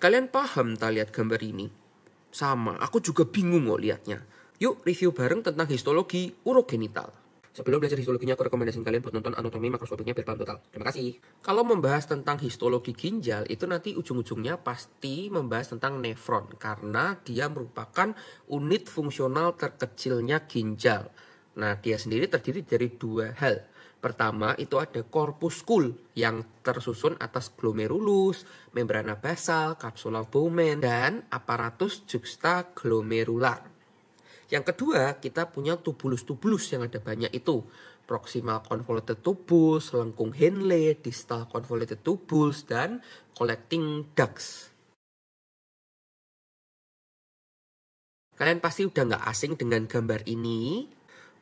Kalian paham tak lihat gambar ini? Sama, aku juga bingung kok liatnya. Yuk review bareng tentang histologi urogenital. Sebelum belajar histologinya, aku rekomendasikan kalian buat nonton anatomi makroskopiknya biar paham total. Terima kasih. Kalau membahas tentang histologi ginjal, itu nanti ujung-ujungnya pasti membahas tentang nefron. Karena dia merupakan unit fungsional terkecilnya ginjal. Nah, dia sendiri terdiri dari dua hal. Pertama, itu ada korpuskul yang tersusun atas glomerulus, membrana basal, kapsula Bowman, dan aparatus juxtaglomerular. Yang kedua, kita punya tubulus-tubulus yang ada banyak itu. Proximal convoluted tubulus, lengkung Henle, distal convoluted tubulus, dan collecting ducts. Kalian pasti udah nggak asing dengan gambar ini.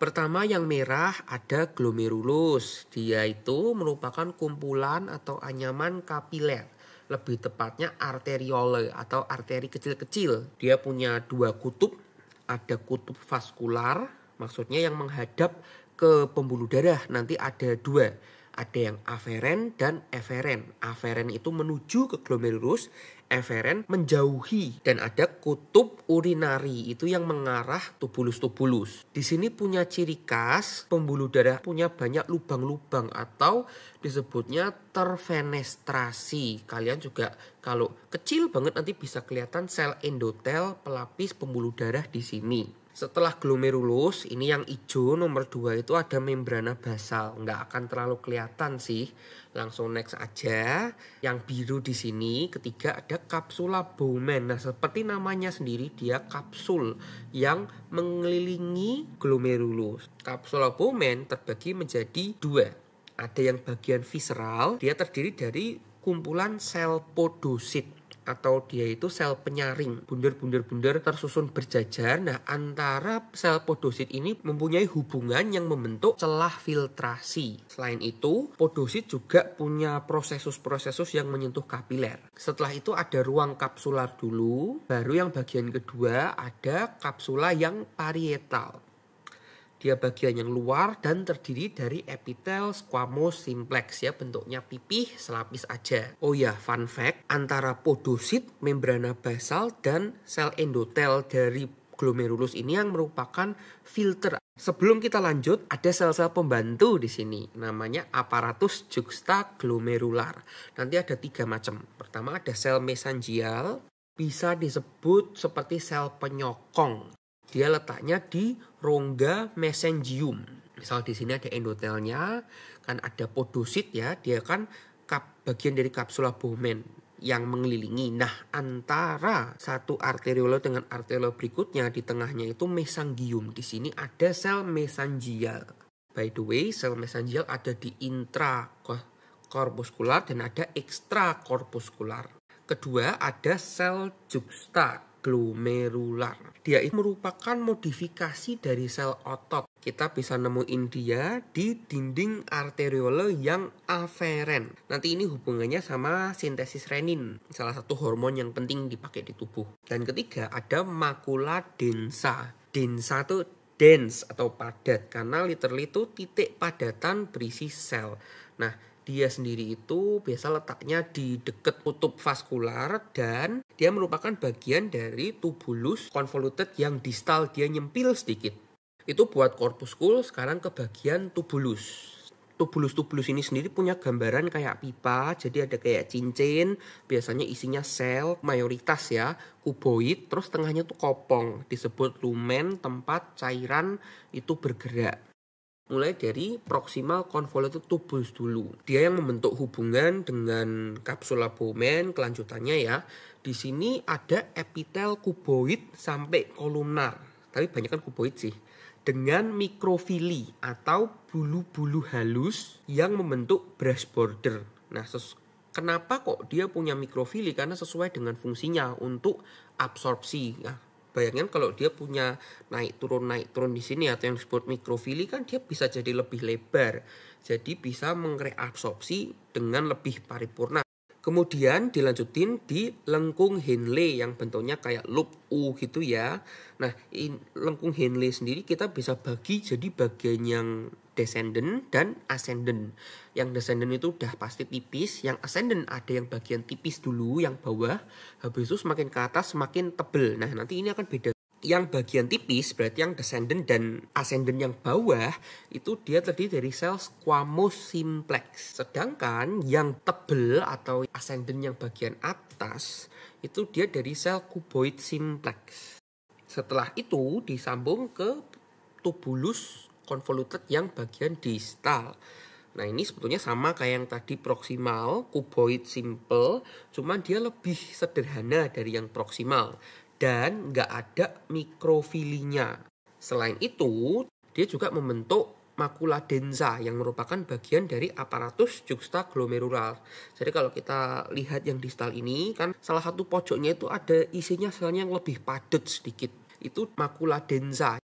Pertama yang merah ada glomerulus. Dia itu merupakan kumpulan atau anyaman kapiler. Lebih tepatnya arteriole atau arteri kecil-kecil. Dia punya dua kutub. Ada kutub vaskular, maksudnya yang menghadap ke pembuluh darah. Nanti ada dua. Ada yang aferen dan eferen. Aferen itu menuju ke glomerulus, eferen menjauhi. Dan ada kutub urinari, itu yang mengarah tubulus-tubulus. Di sini punya ciri khas, pembuluh darah punya banyak lubang-lubang atau disebutnya terfenestrasi. Kalian juga kalau kecil banget nanti bisa kelihatan sel endotel pelapis pembuluh darah di sini. Setelah glomerulus, ini yang hijau nomor 2 itu ada membrana basal. Nggak akan terlalu kelihatan sih. Langsung next aja. Yang biru di sini ketiga ada kapsula Bowman. Nah, seperti namanya sendiri dia kapsul yang mengelilingi glomerulus. Kapsula Bowman terbagi menjadi dua. Ada yang bagian visceral, dia terdiri dari kumpulan sel podosit. Atau dia itu sel penyaring, bunder-bunder tersusun berjajar. Nah, antara sel podosit ini mempunyai hubungan yang membentuk celah filtrasi. Selain itu, podosit juga punya prosesus-prosesus yang menyentuh kapiler. Setelah itu ada ruang kapsular dulu, baru yang bagian kedua ada kapsula yang parietal. Dia bagian yang luar dan terdiri dari epitel squamous simplex ya, bentuknya pipih selapis aja. Oh ya, fun fact, antara podosit, membrana basal dan sel endotel dari glomerulus ini yang merupakan filter. Sebelum kita lanjut, ada sel-sel pembantu di sini. Namanya aparatus juxtaglomerular. Nanti ada 3 macam. Pertama ada sel mesangial, bisa disebut seperti sel penyokong. Dia letaknya di rongga mesengium. Misal di sini ada endotelnya, kan ada podosit ya, dia kan bagian dari kapsula Bowman yang mengelilingi. Nah, antara satu arteriole dengan arteriole berikutnya di tengahnya itu mesangium. Di sini ada sel mesangial. By the way, sel mesangial ada di intrakorpuskular dan ada ekstrakorpuskular. Kedua ada sel juxtaglomerular. Dia itu merupakan modifikasi dari sel otot. Kita bisa nemuin dia di dinding arteriole yang aferen. Nanti ini hubungannya sama sintesis renin, salah satu hormon yang penting dipakai di tubuh. Dan ketiga ada makula densa. Densa itu dense atau padat karena literally itu titik padatan berisi sel. Nah, dia sendiri itu biasa letaknya di dekat kutub vaskular dan dia merupakan bagian dari tubulus convoluted yang distal, dia nyempil sedikit. Itu buat korpuskul, sekarang ke bagian tubulus. Tubulus-tubulus ini sendiri punya gambaran kayak pipa, jadi ada kayak cincin, biasanya isinya sel, mayoritas ya, kuboid, terus tengahnya tuh kopong, disebut lumen, tempat cairan itu bergerak. Mulai dari proximal convoluted tubulus dulu. Dia yang membentuk hubungan dengan kapsula Bowman, kelanjutannya ya. Di sini ada epitel kuboid sampai kolumnar. Tapi banyak kan kuboid sih. Dengan mikrofili atau bulu-bulu halus yang membentuk brush border. Nah, kenapa kok dia punya mikrofili? Karena sesuai dengan fungsinya untuk absorpsi. Nah, bayangkan kalau dia punya naik turun di sini atau yang disebut mikrofili kan dia bisa jadi lebih lebar. Jadi bisa mengreabsorpsi dengan lebih paripurna. Kemudian dilanjutin di lengkung Henle yang bentuknya kayak loop U gitu ya. Nah, lengkung Henle sendiri kita bisa bagi jadi bagian yang descendant dan ascendant. Yang descendant itu udah pasti tipis, yang ascendant ada yang bagian tipis dulu, yang bawah, habis itu semakin ke atas semakin tebel. Nah, nanti ini akan beda. Yang bagian tipis berarti yang descendant dan ascendant yang bawah itu dia terdiri dari sel squamous simplex. Sedangkan yang tebel atau ascendant yang bagian atas itu dia dari sel cuboid simplex. Setelah itu disambung ke tubulus convoluted yang bagian distal. Nah, ini sebetulnya sama kayak yang tadi proximal, cuboid simple, cuman dia lebih sederhana dari yang proximal dan nggak ada mikrofilinya. Selain itu, dia juga membentuk makula densa yang merupakan bagian dari aparatus juxtaglomerular. Jadi kalau kita lihat yang distal ini kan salah satu pojoknya itu ada isinya selnya yang lebih padat sedikit. Itu makula densa.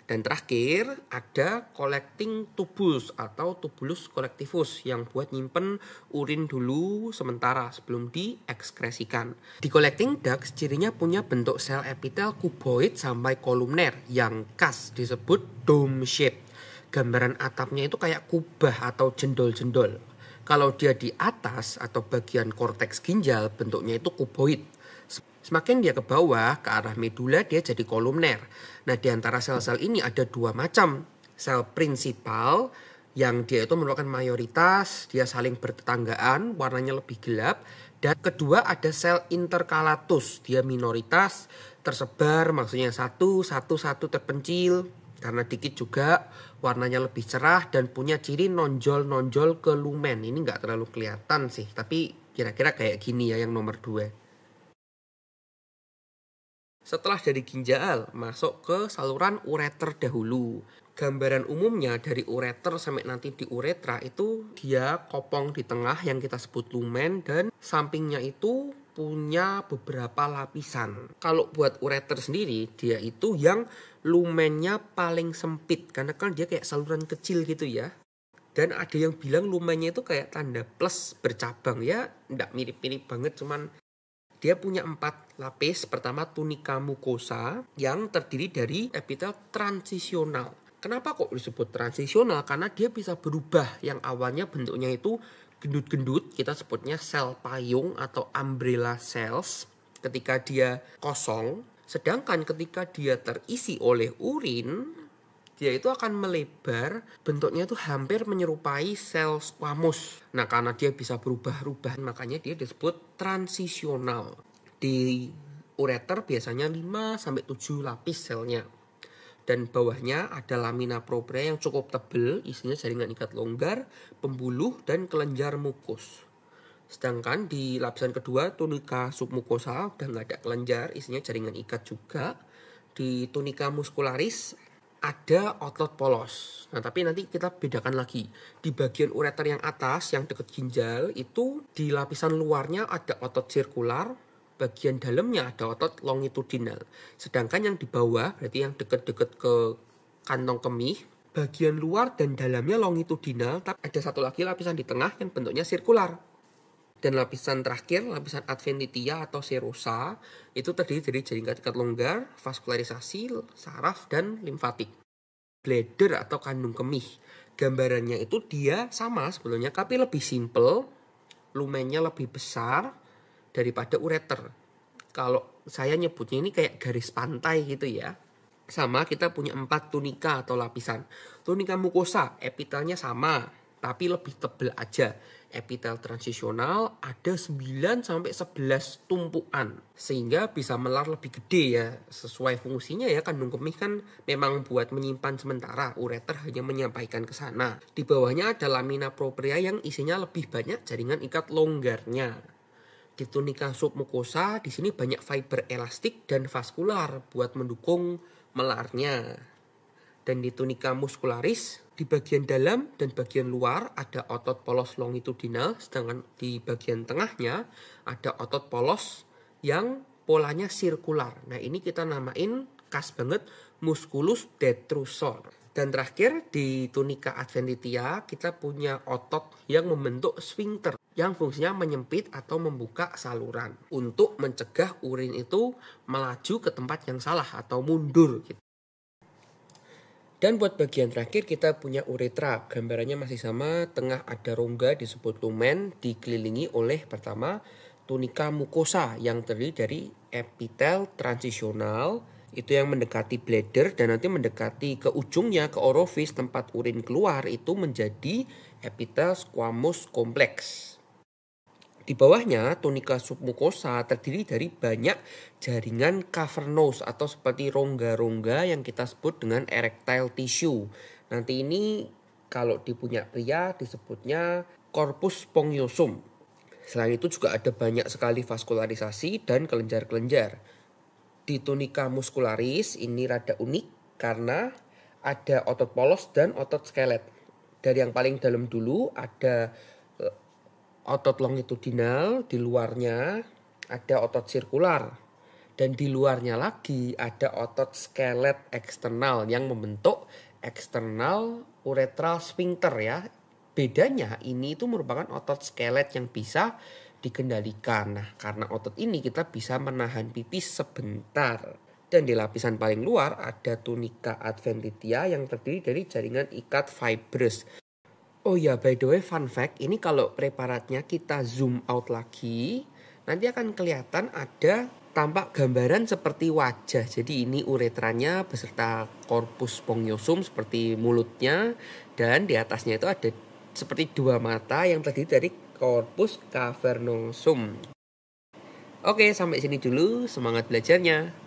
Dan terakhir ada collecting tubulus atau tubulus collectivus yang buat nyimpen urin dulu sementara sebelum diekskresikan. Di collecting ducts cirinya punya bentuk sel epitel kuboid sampai kolumner yang khas disebut dome shape. Gambaran atapnya itu kayak kubah atau jendol-jendol. Kalau dia di atas atau bagian korteks ginjal bentuknya itu kuboid. Semakin dia ke bawah, ke arah medula, dia jadi kolumner. Nah, di antara sel-sel ini ada dua macam. Sel prinsipal, yang dia itu merupakan mayoritas, dia saling bertetanggaan, warnanya lebih gelap. Dan kedua ada sel intercalatus, dia minoritas, tersebar, maksudnya satu terpencil. Karena dikit juga, warnanya lebih cerah dan punya ciri nonjol-nonjol ke lumen. Ini nggak terlalu kelihatan sih, tapi kira-kira kayak gini ya yang nomor 2. Setelah dari ginjal, masuk ke saluran ureter dahulu. Gambaran umumnya dari ureter sampai nanti di uretra itu dia kopong di tengah yang kita sebut lumen dan sampingnya itu punya beberapa lapisan. Kalau buat ureter sendiri, dia itu yang lumennya paling sempit karena kan dia kayak saluran kecil gitu ya. Dan ada yang bilang lumennya itu kayak tanda plus bercabang ya, enggak mirip-mirip banget cuman dia punya 4 lapis. Pertama tunika mucosa yang terdiri dari epitel transisional. Kenapa kok disebut transisional? Karena dia bisa berubah. Yang awalnya bentuknya itu gendut-gendut, kita sebutnya sel payung atau umbrella cells ketika dia kosong. Sedangkan ketika dia terisi oleh urin, dia itu akan melebar, bentuknya itu hampir menyerupai sel squamous. Nah, karena dia bisa berubah-ubah, makanya dia disebut transisional. Di ureter biasanya 5-7 lapis selnya. Dan bawahnya ada lamina propria yang cukup tebal, isinya jaringan ikat longgar, pembuluh, dan kelenjar mukus. Sedangkan di lapisan kedua, tunika submucosa, udah nggak ada kelenjar, isinya jaringan ikat juga. Di tunika muscularis, ada otot polos. Nah, tapi nanti kita bedakan lagi. Di bagian ureter yang atas, yang dekat ginjal, itu di lapisan luarnya ada otot sirkular, bagian dalamnya ada otot longitudinal. Sedangkan yang di bawah, berarti yang dekat-dekat ke kantong kemih, bagian luar dan dalamnya longitudinal, tapi ada satu lagi lapisan di tengah yang bentuknya sirkular. Dan lapisan terakhir, lapisan adventitia atau serosa, itu terdiri dari jaringan ikat longgar, vaskularisasi, saraf, dan limfatik. Bladder atau kandung kemih. Gambarannya itu dia sama sebetulnya, tapi lebih simple, lumennya lebih besar daripada ureter. Kalau saya nyebutnya ini kayak garis pantai gitu ya. Sama, kita punya 4 tunika atau lapisan. Tunika mucosa, epitelnya sama, tapi lebih tebal aja. Epitel transisional ada 9-11 tumpuan. Sehingga bisa melar lebih gede ya. Sesuai fungsinya ya, kandung kemih kan memang buat menyimpan sementara. Ureter hanya menyampaikan ke sana. Di bawahnya ada lamina propria yang isinya lebih banyak jaringan ikat longgarnya. Di tunika submucosa di sini banyak fiber elastik dan vaskular buat mendukung melarnya. Dan di tunika muscularis, di bagian dalam dan bagian luar ada otot polos longitudinal, sedangkan di bagian tengahnya ada otot polos yang polanya sirkular. Nah, ini kita namain khas banget musculus detrusor. Dan terakhir di tunika adventitia kita punya otot yang membentuk sphincter yang fungsinya menyempit atau membuka saluran untuk mencegah urin itu melaju ke tempat yang salah atau mundur gitu. Dan buat bagian terakhir kita punya uretra. Gambarannya masih sama, tengah ada rongga disebut lumen, dikelilingi oleh pertama tunika mukosa yang terdiri dari epitel transisional, itu yang mendekati bladder dan nanti mendekati ke ujungnya ke orofis tempat urin keluar itu menjadi epitel squamous kompleks. Di bawahnya tunika submukosa terdiri dari banyak jaringan cavernous atau seperti rongga-rongga yang kita sebut dengan erectile tissue. Nanti ini kalau di punya pria disebutnya corpus spongiosum. Selain itu juga ada banyak sekali vaskularisasi dan kelenjar-kelenjar. Di tunika muscularis ini rada unik karena ada otot polos dan otot skelet. Dari yang paling dalam dulu ada otot longitudinal, di luarnya ada otot sirkular. Dan di luarnya lagi ada otot skelet eksternal yang membentuk eksternal urethral sphincter ya. Bedanya ini itu merupakan otot skelet yang bisa dikendalikan. Nah, karena otot ini kita bisa menahan pipis sebentar. Dan di lapisan paling luar ada tunica adventitia yang terdiri dari jaringan ikat fibrous. Oh ya, by the way, fun fact, ini kalau preparatnya kita zoom out lagi, nanti akan kelihatan ada tampak gambaran seperti wajah. Jadi ini uretranya beserta corpus spongiosum seperti mulutnya, dan di atasnya itu ada seperti dua mata yang terdiri dari corpus cavernosum. Oke, sampai sini dulu, semangat belajarnya.